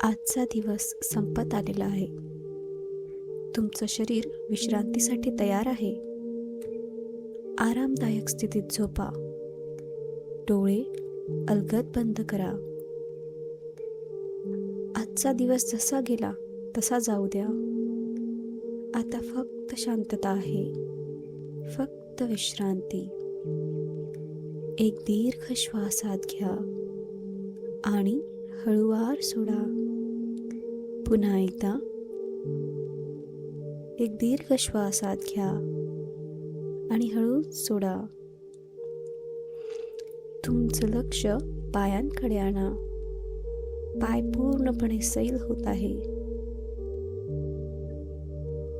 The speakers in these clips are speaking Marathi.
आजचा दिवस संपत आलेला आहे. तुमचं शरीर विश्रांतीसाठी तयार आहे. आरामदायक स्थितीत झोपा. डोळे अलगद बंद करा. आजचा दिवस जसा गेला तसा जाऊ द्या. आता फक्त शांतता आहे, फक्त विश्रांती. एक दीर्घ श्वास आत घ्या आणि हळूवार सोडा. पुन्हा एकदा एक दीर्घ श्वास आत घ्या आणि हळूच सोडा. तुमचं लक्ष पायांकडे आणा. पाय पूर्णपणे सैल होत आहे.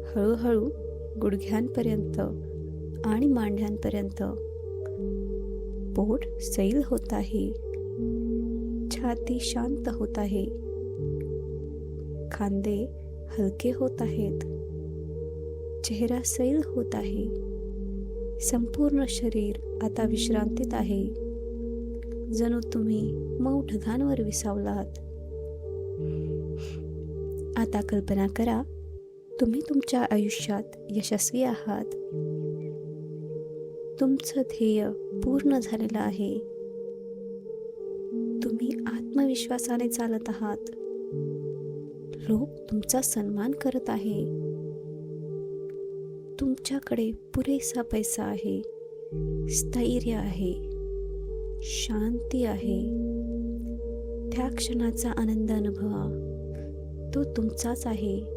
हळूहळू गुडघ्यांपर्यंत आणि मांड्यांपर्यंत. पोट सैल होत आहे. छाती शांत होत आहे. खांदे हलके होत आहेत. चेहरा सैल होत आहे. संपूर्ण शरीर आता विश्रांतीत आहे. जणू तुम्ही मऊ ढगांवर विसावलात. आता कल्पना करा, तुम्ही तुमच्या आयुष्यात यशस्वी आहात. तुमचं ध्येय पूर्ण झालेलं आहे. तुम्ही आत्मविश्वासाने चालत आहात. लोक तुमचा सन्मान करत आहे. तुमच्याकडे पुरेसा पैसा आहे. स्थैर्य आहे. शांती आहे. त्या क्षणाचा आनंद अनुभवा. तो तुमचाच आहे.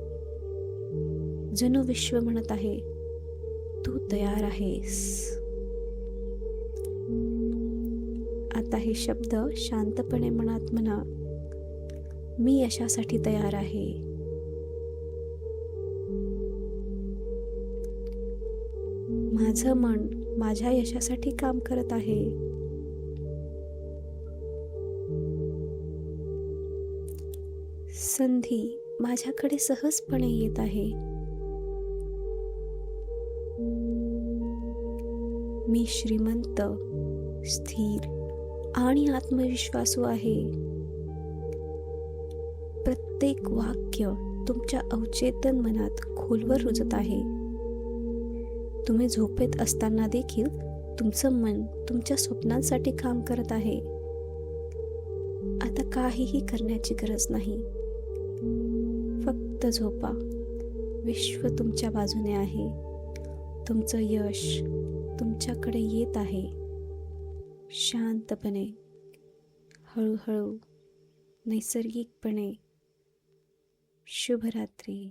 जणू विश्व म्हणत आहे, तू तयार आहेस. आता हे शब्द शांतपणे मनात म्हणा. मी यशासाठी तयार आहे. माझं मन माझ्या यशासाठी काम करत आहे. संधी माझ्याकडे सहजपणे येत आहे. मी श्रीमंत, स्थिर आणि आत्मविश्वासू आहे. प्रत्येक वाक्य तुमच्या अवचेतन मनात खोलवर रुजत आहे. तुम्ही झोपेत असताना देखील तुमचं मन तुमच्या स्वप्नांसाठी काम करत आहे. आता काहीही करण्याची गरज नाही. फक्त झोपा. विश्व तुमच्या बाजूने आहे. तुमचं यश तुमच्याकडे येत आहे. शांतपणे, हळूहळू, नैसर्गिकपणे. शुभरात्री.